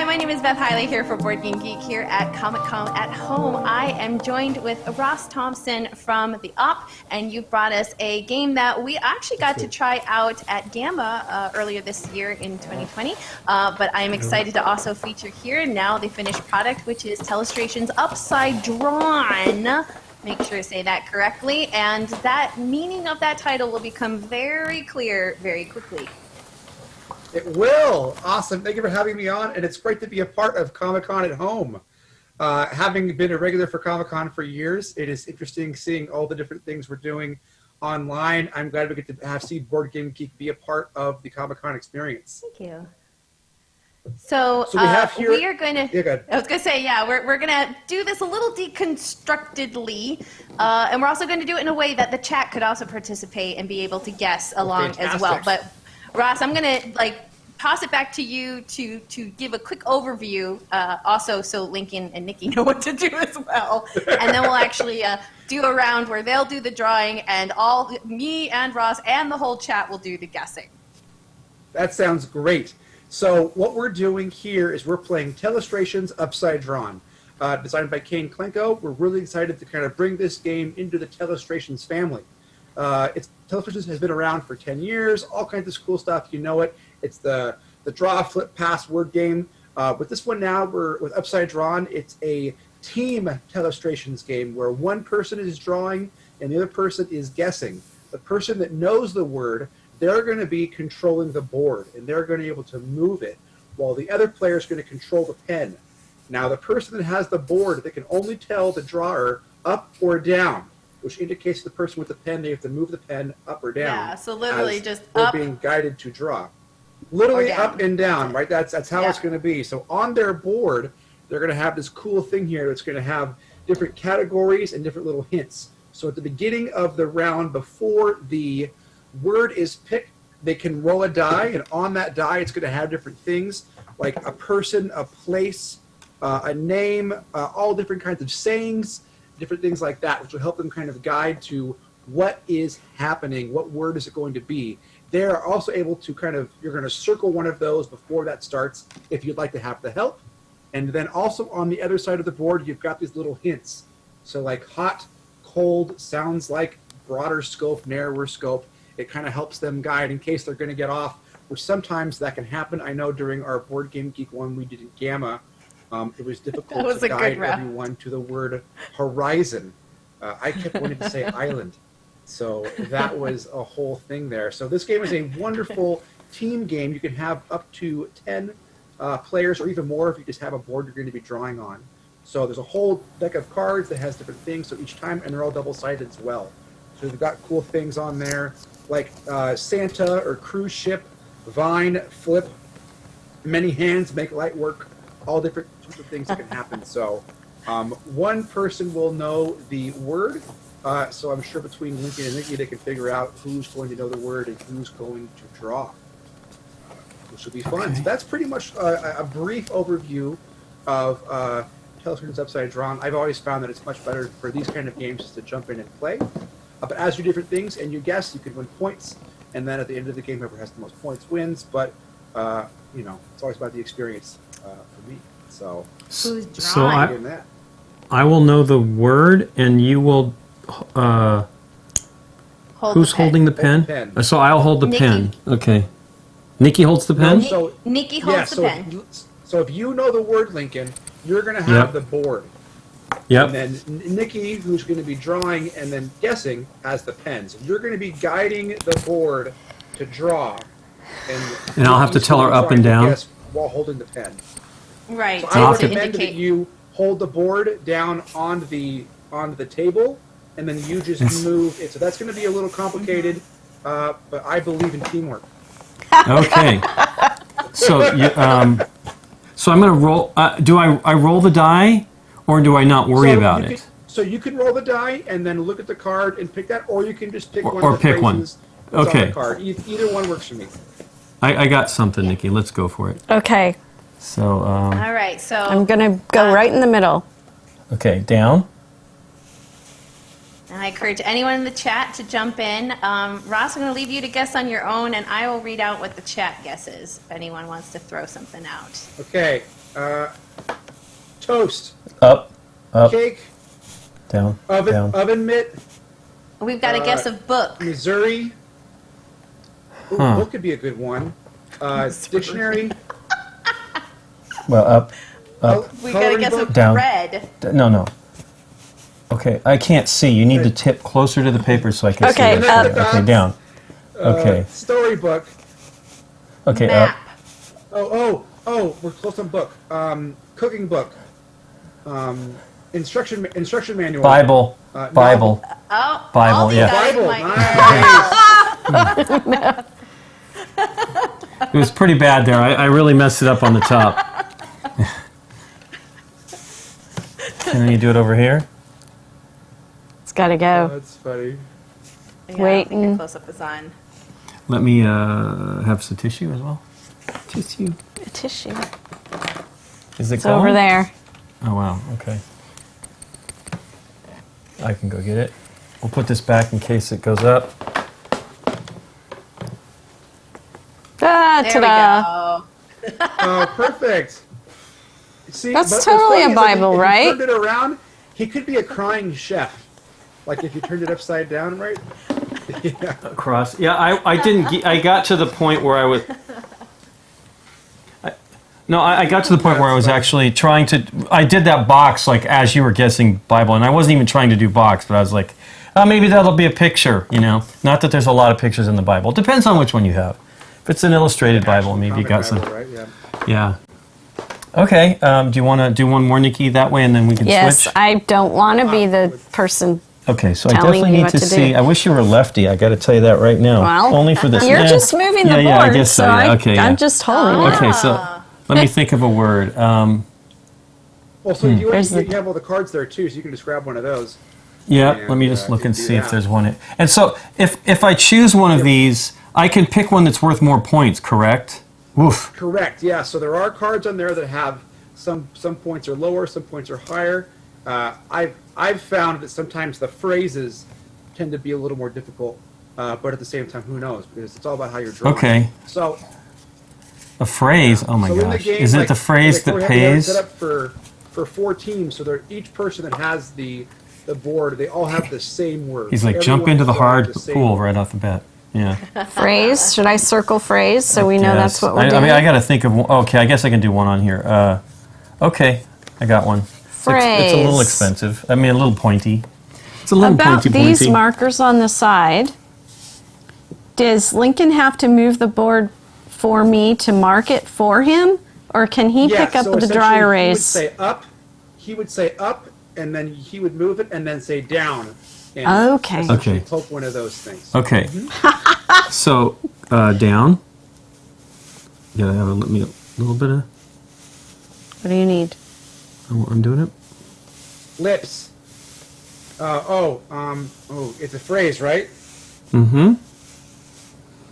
my name is Beth Hiley here for Board Game Geek here at Comic-Con at Home. I am joined with Ross Thompson from the Op, and you brought us a game that we actually got to try out at Gamma earlier this year in 2020, but I am excited to also feature here now the finished product, which is Telestrations Upside Drawn. Make sure to say that correctly, and that meaning of that title will become very clear very quickly. It will. Awesome. Thank you for having me on, and it's great to be a part of Comic-Con at Home. Having been a regular for Comic-Con for years, it is interesting seeing all the different things we're doing online. I'm glad we get to see Board Game Geek be a part of the Comic-Con experience. Thank you. So we have here, we are going to, yeah, go ahead. I was going to say, yeah, we're going to do this a little deconstructedly, and we're also going to do it in a way that the chat could also participate and be able to guess along as well. But Ross, I'm going to toss it back to you to give a quick overview, also so Lincoln and Nikki know what to do as well. And then we'll actually do a round where they'll do the drawing, and me and Ross and the whole chat will do the guessing. That sounds great. So what we're doing here is we're playing Telestrations Upside Drawn, designed by Kane Klenko. We're really excited to kind of bring this game into the Telestrations family. Telestrations has been around for 10 years, all kinds of cool stuff, you know it. It's the draw, flip, pass word game. With this one now, with Upside Drawn, it's a team Telestrations game where one person is drawing and the other person is guessing. The person that knows the word, they're going to be controlling the board, and they're going to be able to move it, while the other player is going to control the pen. Now, the person that has the board, they can only tell the drawer up or down, which indicates to the person with the pen they have to move the pen up or down. Yeah, so literally just they're up. being guided to draw. Literally up and down, right? That's how it's going to be. So on their board, they're going to have this cool thing here that's going to have different categories and different little hints. So at the beginning of the round, before the word is picked, they can roll a die, and on that die it's going to have different things like a person, a place, a name, all different kinds of sayings, different things like that, which will help them kind of guide to what is happening, what word is it going to be. They're also able to you're going to circle one of those before that starts if you'd like to have the help. And then also on the other side of the board, you've got these little hints. So like hot, cold sounds like broader scope, narrower scope. It kind of helps them guide in case they're going to get off, which sometimes that can happen. I know during our Board Game Geek one we did in Gamma, it was difficult to guide everyone to the word horizon. I kept wanting to say island. So that was a whole thing there. So this game is a wonderful team game. You can have up to 10 players or even more if you just have a board you're going to be drawing on. So there's a whole deck of cards that has different things, so each time, and they're all double-sided as well. So we've got cool things on there like Santa or cruise ship, vine, flip, many hands make light work, all different sorts of things that can happen. So one person will know the word, so I'm sure between Lincoln and Nikki they can figure out who's going to know the word and who's going to draw, which will be fun. So that's pretty much a brief overview of Telestrations Upside Drawn. I've always found that it's much better for these kind of games just to jump in and play. But as you do different things and you guess, you can win points, and then at the end of the game, whoever has the most points wins. But it's always about the experience for me. So who's drawing? I will know the word, and you will. Who's holding the pen? So I'll hold the pen. Okay. Nikki holds the pen. No, Nikki holds the pen. So if you know the word, Lincoln, you're going to have the board. Yep. And then Nikki, who's going to be drawing and then guessing, has the pen. So you're going to be guiding the board to draw. And I'll have to tell her up and down? Guess while holding the pen. Right. So I recommend that you hold the board down on the table, and then you just move it. So that's going to be a little complicated, but I believe in teamwork. Okay. So I'm going to roll. Do I roll the die? Or do I not worry about it? So you can roll the die and then look at the card and pick that, or you can just pick one of the phrases that's on the card. Either one works for me. I got something, Nikki. Let's go for it. Okay. So. All right. So I'm gonna go right in the middle. Okay. Down. And I encourage anyone in the chat to jump in. Ross, I'm going to leave you to guess on your own, and I will read out what the chat guesses if anyone wants to throw something out. Okay. Toast. Up. Cake. Down. Oven. Down. Oven mitt. We've got a guess of book. Missouri. Ooh, Huh. book could be a good one. Dictionary. Well, up. We got a guess of Down. bread. No. Okay, I can't see. You need to tip closer to the paper so I can Okay, see. up. Okay, down. Okay. Storybook. Okay, Map. up. Oh, we're close on book. Cooking book. Instruction manual. Bible. Novel. Bible. Oh, Bible, all these yeah. guys Bible. might- Nice. It was pretty bad there. I really messed it up on the top. And then you do it over here. It's got to Oh, go. that's funny. Yeah, Waiting. close up is on. Let me have some tissue as well. Tissue. A tissue. Is it It's gone? over there. Oh, wow. Okay. I can go get it. We'll put this back in case it goes up. Ah, There ta-da. we go. Oh, perfect. See, That's but what's totally funny a is, like, Bible, if right? you turned it around, he could be a crying chef. Like if you turned it upside down, right? Yeah. Across. Yeah, I didn't. I got to the point where I was. I got to the point where I was actually trying to. I did that box like as you were guessing Bible, and I wasn't even trying to do box, but I was like, oh, maybe that'll be a picture. You know, not that there's a lot of pictures in the Bible. It depends on which one you have. If it's an illustrated Bible, maybe you got some. Bible, right? Yeah. Yeah. Okay. Do you want to do one more, Nikki, that way, and then we can Yes, switch? I don't want to be the person. Okay, so I telling definitely you need what to to see. do. I wish you were lefty. I got to tell you that right now. Well, Only for this. You're just moving the board, Yeah, I guess so. Yeah. Okay. Yeah. I'm just holding it. Okay, so let me think of a word. Well, so you There's the- have all the cards there too, so you can just grab one of those. Yeah, And, let me just look and do see if that. there's one. And so, if I choose one of these, I can pick one that's worth more points. Correct? Woof. Correct. Yeah. So there are cards on there that have some points are lower, some points are higher. I've found that sometimes the phrases tend to be a little more difficult, but at the same time, who knows? Because it's all about how you're drawing. Okay. So A phrase. Oh my so in the gosh! game, Is it like- the phrase like that we have it pays? set up for 4 teams, so they're, each person that has the board, they all have the same word. He's like, Everyone jump into the still has hard the same pool word. right off the bat. Yeah. Phrase. Should I circle phrase so we know that's Yes. what we're I doing? mean, I got to think of. Okay, I guess I can do one on here. Okay, I got one. It's a little Phrase. expensive. I mean, a little pointy. It's a little About pointy. these markers on the side, does Lincoln have to move the board for me to mark it for him? Or can he Yeah, pick up so the essentially dry He would erase? say up. He would say up, and then he would move it, and then say down. And Okay. essentially Okay. Poke one of those things. Okay. So down. You gotta have a little bit of. What do you need? I'm doing it. Lips. It's a phrase, right? Mm-hmm.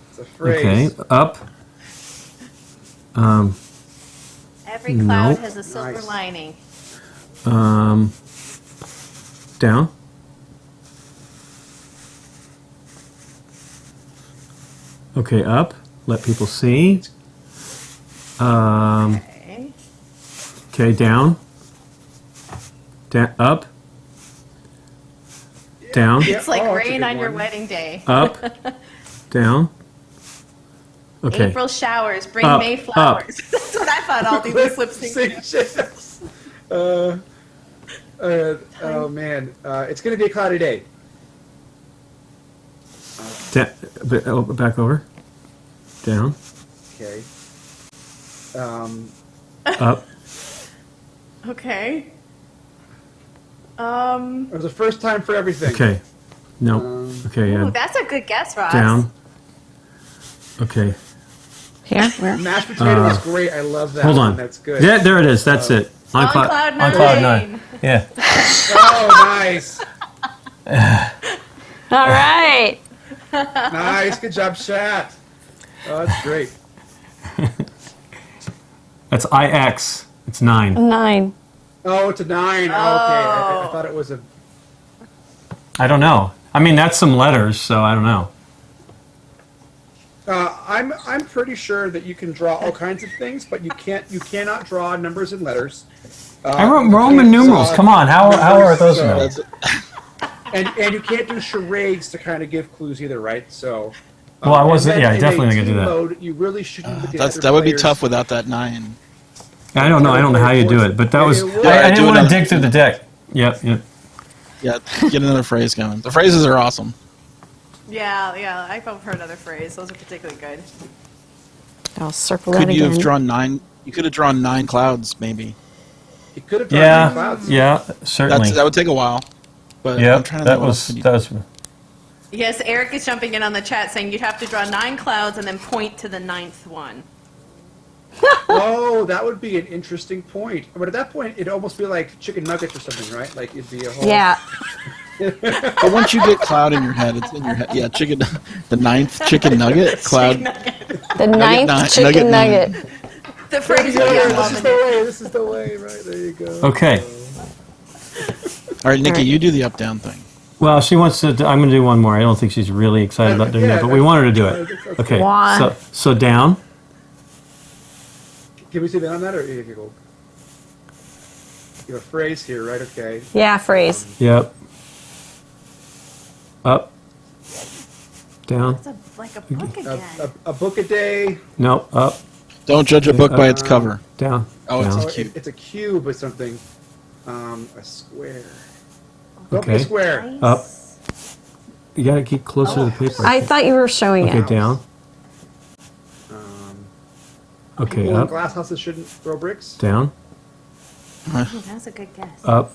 It's a phrase. Okay. Up. Every cloud Nope. has a silver Nice. lining. Down. Okay. Up. Let people see. Okay. Okay. Down. Up. Down. Yeah. It's like Oh, that's a rain good on your one. wedding day. Up. Down. Okay. April showers bring Up, May flowers. That's what I thought all these lip sync. Oh man, it's going to be a cloudy day. Back over. Down. Okay. Up. Okay. It was the first time for everything. Okay. No. Okay. Ooh, Yeah. that's a good guess, Ross. Down. Okay. Here? Where? Mashed potato was great. I love that. Hold one. on. That's good. Yeah, there it is. That's it. On cloud On cloud nine. nine. Yeah. Oh, nice. All right. Nice. Good job, chat. Oh, that's great. That's IX. It's 9. 9. Oh, it's a 9. Oh, okay. I thought it was a. I don't know. I mean, that's some letters, so I don't know. I'm pretty sure that you can draw all kinds of things, but you cannot draw numbers and letters. I wrote Roman numerals. Come on, how are those? So, and you can't do charades to kind of give clues either, right? So. Well, I wasn't. Yeah, in definitely not a gonna do team that. Mode, you really shouldn't. Look at That would be players. tough without that 9. I don't know. I don't know how you do it, but that was. Yeah, I do didn't want to another- dig through the deck. Yep. Yeah, get another phrase going. The phrases are awesome. Yeah, I've heard other phrase. Those are particularly good. I'll circle that Could you again. have drawn 9? You could have drawn 9 clouds, maybe. You could have drawn 9 Yeah. clouds. Yeah. Certainly. That would take a while. But I'm Yep. trying to That think what was. else That was. Yes, Eric is jumping in on the chat saying you'd have to draw 9 clouds and then point to the 9th one. Oh, that would be an interesting point. But at that point, it'd almost be like chicken nuggets or something, right? Like it'd be a whole. Yeah. But once you get cloud in your head, it's in your head. Yeah, chicken. The 9th chicken nugget cloud. The ninth nine- chicken nugget nugget. The phrase Yeah, yeah, this is loving the it. way. This is the way. Right there, you go. Okay. All right, Nikki, All right. you do the up down thing. Well, she wants to. I'm going to do one more. I don't think she's really excited about doing Yeah, that, but we want her to do it. that's Okay. Why? So down. Can we see that on that, or you go? You have a phrase here, right? Okay. Yeah, phrase. Yep. Up. Down. It's like a book again. A book a day. No. Up. Don't judge a book by its cover. Down. Oh, it's down. a cube. It's a cube or something. A square. Don't be Okay. a square. Nice. Up. You got to keep closer to the paper. I thought you were showing Okay. it. Down. Okay. People in Up. glass houses shouldn't throw bricks. Down. Ooh, that's a good guess. Up.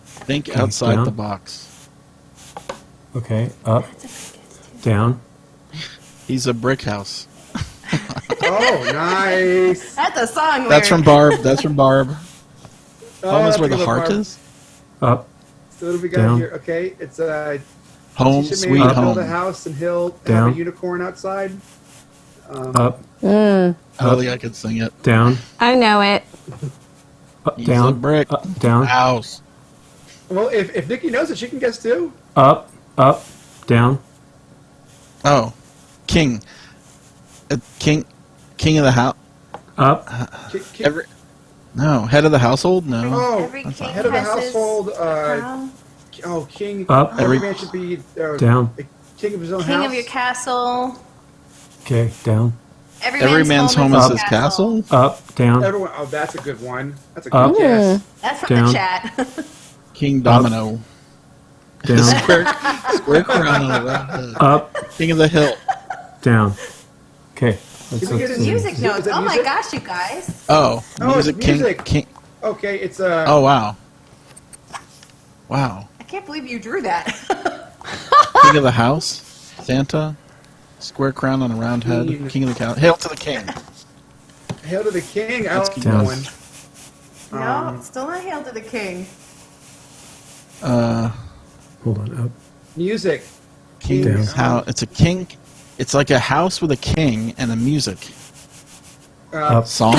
Think outside down. the box. Okay. Up. That's a good guess, Down. He's a brick house. Oh, nice. too. That's a song That's from lyric. Barb. That's from Barb. Oh, Home is that's where the a good heart one. is. Up. So what do we got Down. here? Okay, it's a Home, teach a sweet man to build a home. house and he'll have Down. a unicorn outside. Up. I don't think I could sing it. Down. I know it. Up. He's Down. a brick Up. Down. house. Well, if Nikki knows it, she can guess too. Up. Up. Down. Oh, king. King of the house. Up. No, head of the household. No. Oh, Every king head of the has his household. crown. King. Up. Every man should be Down. king of his own King house. of your castle. Okay. Down. Every man's home is his castle. Up. Down. Everyone. Oh, that's a good one. That's a Up. good guess. That's from Down. the chat. King Domino. Down. Square crown on the round head. Up. King of the hill. Down. Okay. Did we get a Music Is notes. it Oh my music? gosh, you guys. Oh, Oh, it's music. King. music. King. Okay, it's Oh wow. Wow. I can't believe you drew that. King of the house. Santa. Square crown on a round head. King. King of the cow. Hail to the king. Hail to the King. I Let's don't keep know going. one. No, still not hail to the king. Hold on. Up. Music. King Down. house. It's a king. It's like a house with a king and a music Up. song.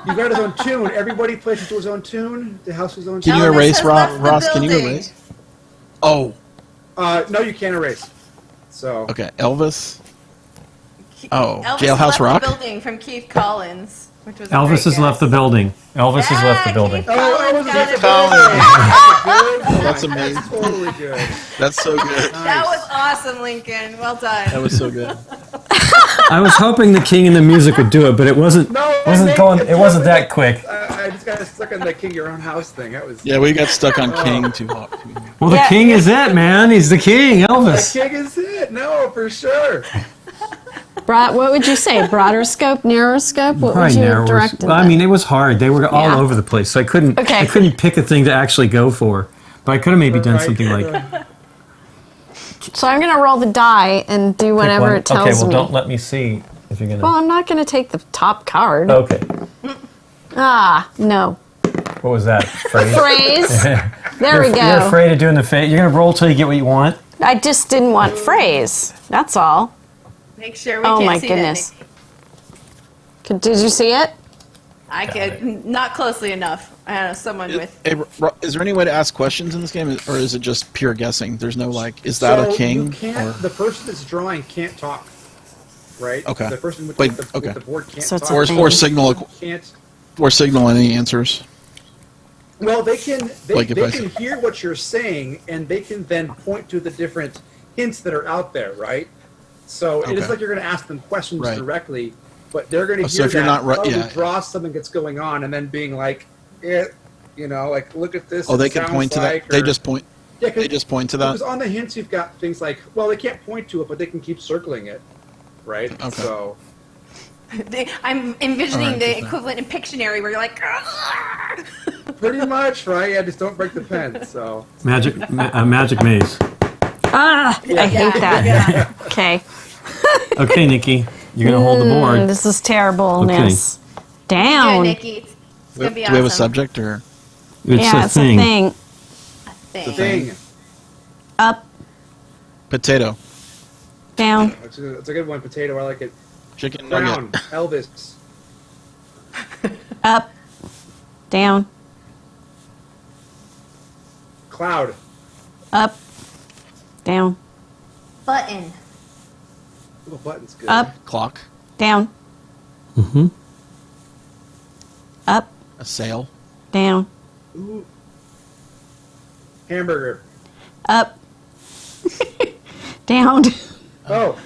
You got his own tune. Everybody plays to his own tune. The house was own Can tune. you Elvis erase has Ross? left the Ross, can you building. erase? Oh, No, you can't erase. So. okay. Elvis. Oh, Elvis Jailhouse left Rock? The building from Keith Collins, which was a Elvis great has left the guess. building. Elvis has left the Yeah, building. Keith Oh, Collins Elvis got left it. the building. That's That's amazing. totally good. That's so good. That was awesome, Lincoln. Well done. That was so good. I was hoping the king and the music would do it, but it wasn't. No, wasn't going. It wasn't that quick. I just got stuck on the King Your Own House thing. That was. Yeah, we got stuck on King too hot. Well, the Yeah. king is it, man. He's the king, The Elvis. King is it. No, for sure. What would you say? Broader scope, narrower scope? What would Probably you have narrower. directed? Well, I mean, it was hard. They were all Yeah. over the place, so I couldn't. Okay. I couldn't pick a thing to actually go for. But I could have maybe done Right. something like. So I'm going to roll the die and do whatever pick one. it tells Okay, well, me. don't let me see if you're gonna. Well, I'm not going to take the top card. Okay. Ah, no. What was that phrase? Phrase. There we You're go. afraid of doing the fate. You're gonna roll till you get what you want. I just didn't want phrase. That's all. Make sure we Oh can't my see goodness. that. Did you see it? I could not closely enough. I don't know, someone with. Is there any way to ask questions in this game, or is it just pure guessing? There's no like, is that a king? You can't, the person that's drawing can't talk, right? Okay. The person with, Wait, with okay. the board can't So it's talk. a Or signal, Can't. or signal any answers. Well, they can Like if I can hear what you're saying, and they can then point to the different hints that are out there, right? So it is Okay. like you're going to ask them questions Right. directly, but they're going to hear So if that, you're not right, we yeah. draw something that's going on, and then being like, like, look at this. Oh, they it can sounds point to like, that. They or- just point. Yeah, They just point to that. Because on the hints, you've got things like, well, they can't point to it, but they can keep circling it, right? Okay. So I'm envisioning Alright, the interesting. equivalent in Pictionary where you're like. pretty much, right? Yeah, just don't break the pen. So Magic maze. I hate that. Okay. Okay, Nikki, you're gonna hold the board. This is terribleness. Down. Yeah, Nikki. It's Do gonna be we have a awesome. subject or? It's Yeah, a it's thing. a thing. thing. Up, Potato. down, It's a good one. Potato. I like it. Chicken Brown. nugget. Elvis. up, down, Cloud. up, down, Button. Little button's good. up, Clock. down, Mm-hmm. up, A sail. down, Ooh. Hamburger. up, down, Oh.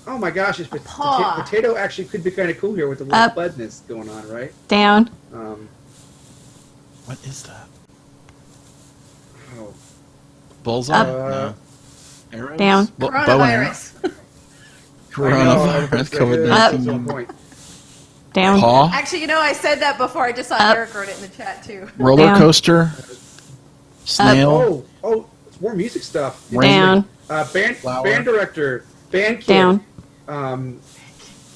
Oh my gosh! It's paw. potato actually could be kind of cool here with the little Up. budness going on, right? down, What is that? Oh. Bullseye. Up. No. Arrows? Down. Bow and arrow. Coronavirus. Coronavirus. Up. COVID-19. down, Paw. Actually, I said that before. I just saw Up. Eric wrote it in the chat too. Roller Down. coaster. Snail. Oh, it's more music stuff. down, Flower. Band director, band kid, down,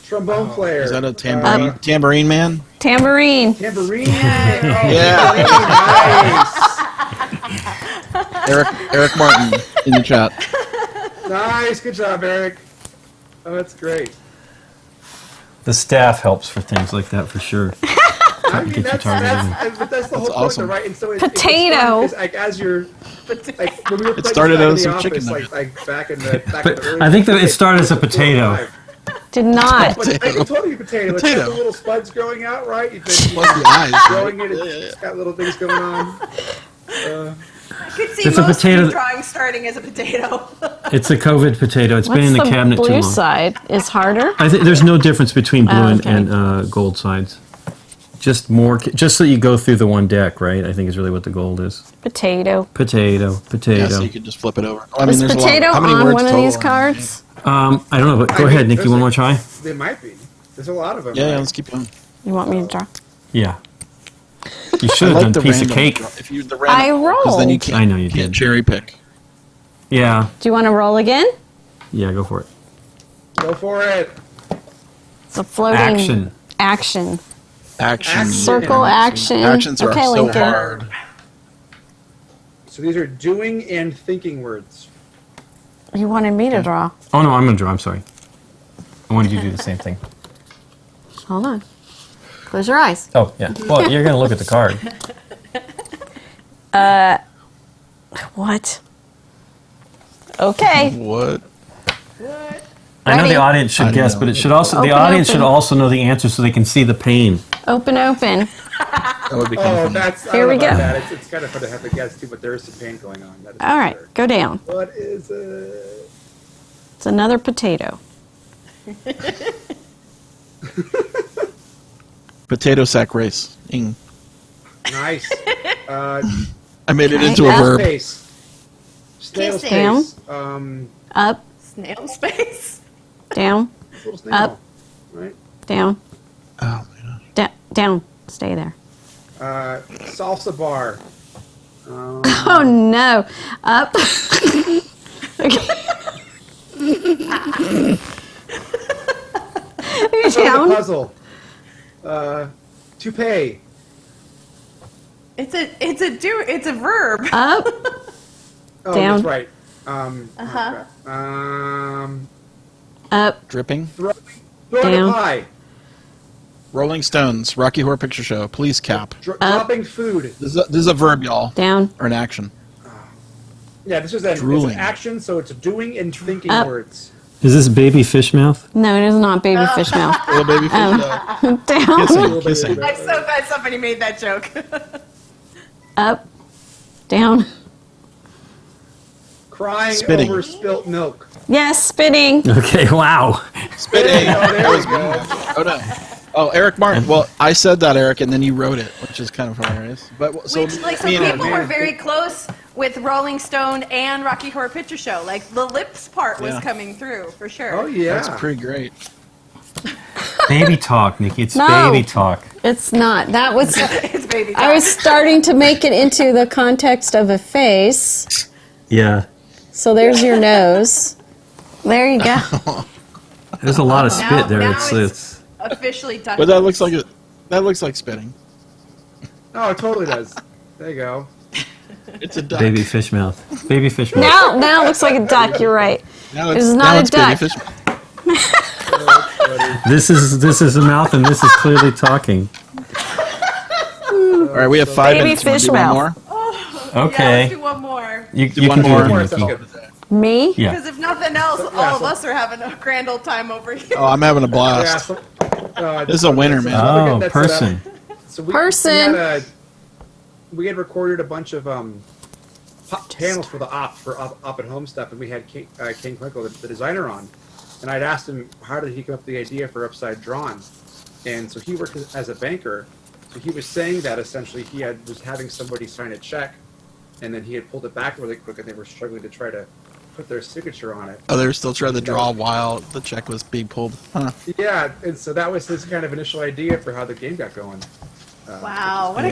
trombone player. Is that a tambourine? Tambourine man? tambourine. Tambourine. Yeah. Eric Martin in the chat. Nice, good job, Eric. Oh, that's great. The staff helps for things like that for sure. I mean, Get you that's the whole point, awesome. though, right? And so Potato. It's like as you're like when we were playing started back in as the some office, chicken like back in the But early I think that it days, started as a like, 4 or potato. 5. Did not. But it's totally potato. It's got Potato. the little spuds growing out, right? You've been Plus the eyes. growing it. It's got little things going on. I could see It's a most potato- food drawings starting as a potato. It's a COVID potato. It's been What's in the the cabinet too blue long. side? Is harder? I think there's no difference between blue Oh, okay. and gold sides. Just more, just so you go through the one deck, right? I think is really what the gold is. Potato. Potato, Yeah, potato. so you could just flip it over. I Is there's a lot. potato How many on words one of total these are in cards? I don't know, but go I ahead, mean, Nick. You there's want a- more try? They might be. There's a lot of them. Yeah, right? let's keep going. You want me to draw? Yeah. You should have done the piece of random cake. draw. If you the I random, 'cause then you rolled. can't, I know you can't did. cherry pick. Yeah, Do you want to roll again? yeah. Go for it. Go for it. It's a floating Action. Action. Action. Circle action. Actions are Okay, so Lincoln. hard. So these are doing and thinking words. You wanted me to draw. Oh no, I'm gonna draw. I'm sorry. I wanted you to do the same thing. Hold on. Close your eyes. Oh yeah. Well, you're gonna look at the card. What? Okay. What? I know Ready? the audience should I guess, know. but it should also the Open, audience open. should also know the answer so they can see the pain. Open, open. That would be kind Oh, of fun. that's. I Here don't we know about go. That. It's kind of fun to have to guess too, but there is some pain going on. That is All for right, sure. go down. What is it? It's another potato. Potato sack race. Ing. Nice. I made it Okay. into a Up. verb. Space. Snail Kissing. space. Up, Snail space. down, Little snail. Up. Right. down, Oh my god. down. Stay there. Salsa bar. Oh no. Up. Okay. Down. Puzzle. Toupee. It's a verb. Up. Oh, Down. that's right. Uh-huh. okay. 'Em, Up. Dripping. throwing a Down. pie. 'Em, 'Down. Rolling Stones, Rocky Horror Picture Show, Police Cap. Dropping food. This is a verb, y'all. Down. Or an action. Yeah, this is it's an Drooling. action, so it's doing and thinking Up. words. Is this baby fish mouth? No, it is not baby fish mouth. Little baby fish. Down. Kissing, kissing. I'm so glad somebody made that joke. Up. Down. Crying Spitting. over spilt milk. Yes, spitting. Okay, wow. Spitting. Oh, there we go. Oh, no. Oh, Eric Martin. Well, I said that, Eric, and then you wrote it, which is kind of hilarious. But so, Which, like, some me and people were very close with Rolling Stone and Rocky Horror Picture Show. Like, the lips part was Yeah. coming through, for sure. Oh yeah. That's pretty great. Baby talk, Nikki. It's No. baby talk. It's not. That was. It's baby I was starting to make it into the context of a face. Yeah. So there's your nose. There you go. There's a lot of Now- spit there. now It's it's officially duck. But that looks like it. That looks like spitting. Oh, it totally does. There you go. It's a duck. baby fish mouth. Baby fish mouth. Now it looks like a duck. You're right. Now It's not now a it's duck. Baby fish. This is a mouth, and this is clearly talking. All right, we have 5 Baby minutes. You wanna fish do one mouth. more? Yeah, Okay. let's do one more. You one can more. do More, it, sounds Nikki. good. Me? Yeah. Because if nothing else, all of us are having a grand old time over here. Oh, I'm having a Yeah. blast. This is a winner, man. Oh, person. So Person. We had recorded a bunch of panels for the op at home stuff, and we had King Clinkle, the designer, on. And I'd asked him how did he come up with the idea for Upside Drawn, and so he worked as a banker. So he was saying that essentially he was having somebody sign a check, and then he had pulled it back really quick, and they were struggling to try to put their signature on it. Oh, they were still trying to draw while the check was being pulled. Huh. Yeah, and so that was his kind of initial idea for how the game got going. Wow, what a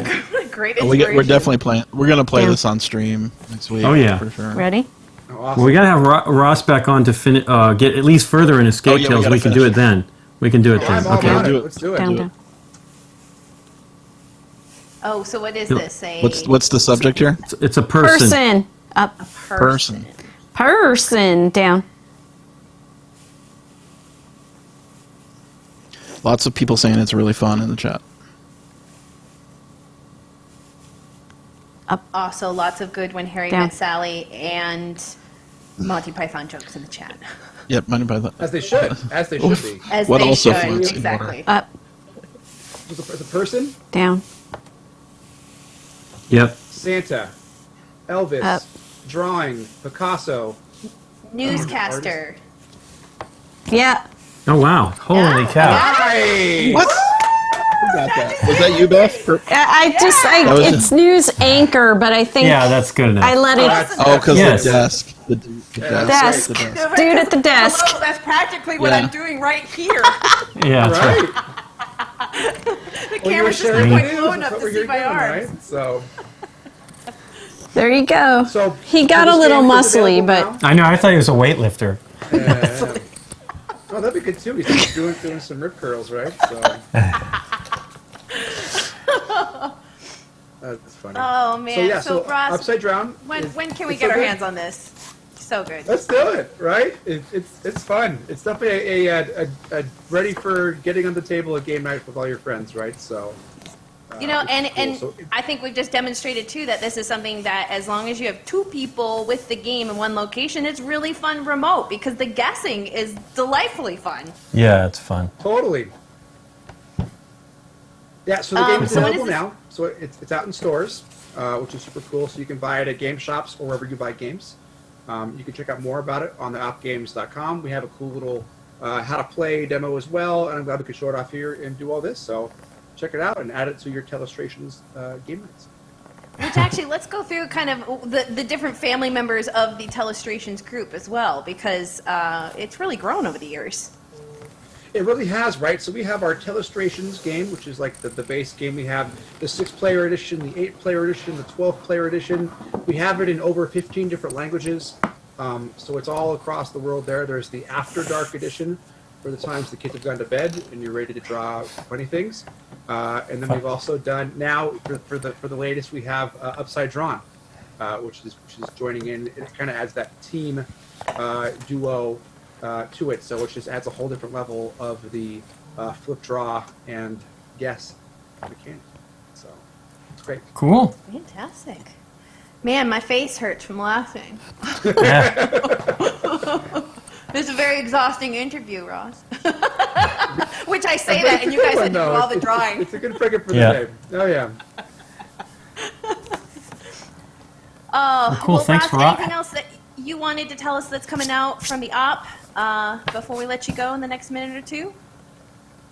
great We're inspiration. definitely playing. We're gonna play Yeah. this on stream next week. Oh, yeah. for sure. Ready? Oh, Well, awesome. we gotta have Ross back on to get at least further in Escape Oh, yeah, we Tales. gotta We can do finish it then. We can do it I'm then. all Okay. about do it. it. Let's do it. Down, do it. down. Oh, so what is this? What's the subject here? It's a person. Person. Up. Person. Person. Down. Lots of people saying it's really fun in the chat. Also, lots of good When Harry Down. Met Sally and Monty Python jokes in the chat. Yep, money by the. As they should. As they should be. As What they also should, floats in exactly. Up. The person, Down. Yep. Santa, Elvis, Up. drawing, Picasso. Newscaster. Yeah. Oh wow! Holy cow! Hi! What? Who got that? Was that you, Beth? I was- it's news anchor, but I think Yeah, that's good enough. I let it. Oh, because Yes. the desk. The Desk. The desk. Dude at the desk. Hello, that's practically what Yeah. I'm doing right here. yeah, that's right. Right. The camera's just not quite low enough to see my arms. Right? So There you go. So He got so a this little game is muscly, available but I know. I thought he was a weightlifter. now? Yeah. Oh, that'd be good too. He's doing some rip curls, right? So that's funny. Oh man. So yeah, So, Ross, Upside Drawn. when can we it's get so our good. hands on this? So good. Let's do it, right? It's fun. It's definitely a ready for getting on the table a game night with all your friends, right? So You know, it's and cool. So I think we've just demonstrated too that this is something that as long as you have two people with the game in one location, it's really fun remote because the guessing is delightfully fun. Yeah, it's fun. totally. Yeah, so the game is so when available is now. So it's out in stores, which is super cool. So you can buy it at game shops or wherever you buy games. You can check out more about it on the opgames.com. We have a cool little how to play demo as well, and I'm glad we could show it off here and do all this. So check it out and add it to your Telestrations game nights. Which actually, let's go through kind of the different family members of the Telestrations group as well, because it's really grown over the years. It really has, right? So we have our Telestrations game, which is like the base game. We have the 6-player edition, the 8-player edition, the 12-player edition. We have it in over 15 different languages. So it's all across the world there. There's the After Dark edition for the times the kids have gone to bed and you're ready to draw funny things. And then we've also done now for the latest we have Upside Drawn, which is joining in. It kind of adds that team duo to it, so it just adds a whole different level of the flip, draw, and guess mechanic. So it's great. Cool. Fantastic. Man, my face hurts from laughing. Yeah. This is a very exhausting interview, Ross. Which I say that, and you guys had to do all the drawing. It's a good frickin' for the Yeah. day. Oh yeah. Oh, Cool, well, thanks, Ross, Ross. anything else that you wanted to tell us that's coming out from the op before we let you go in the next minute or two?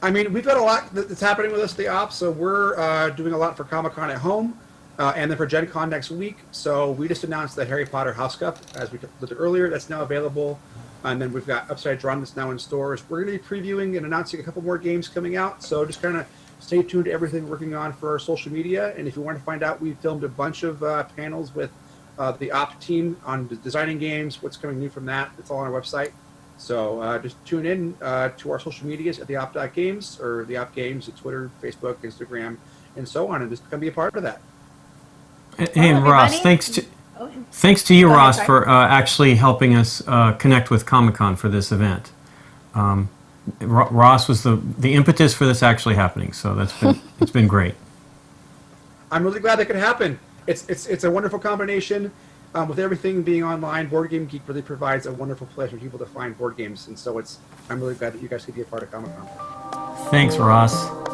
I mean, we've got a lot that's happening with us at the Ops, so we're doing a lot for Comic-Con at home, and then for Gen Con next week. So we just announced the Harry Potter House Cup, as we looked at earlier. That's now available. And then we've got Upside Drawn that's now in stores. We're going to be previewing and announcing a couple more games coming out, so just kind of stay tuned to everything we're working on for our social media. And if you want to find out, we filmed a bunch of panels with the Op team on designing games, what's coming new from that. It's all on our website. So just tune in to our social medias at the Op.Games or the Op Games at Twitter, Facebook, Instagram, and so on, and just come be a part of that. Hey, and Ross, everybody. thanks to you, Go ahead, Ross, sorry. for actually helping us connect with Comic-Con for this event. Ross was the impetus for this actually happening, so it's been great. I'm really glad that could happen. It's a wonderful combination. With everything being online, Board Game Geek really provides a wonderful place for people to find board games, and so I'm really glad that you guys could be a part of Comic-Con. Thanks, Ross.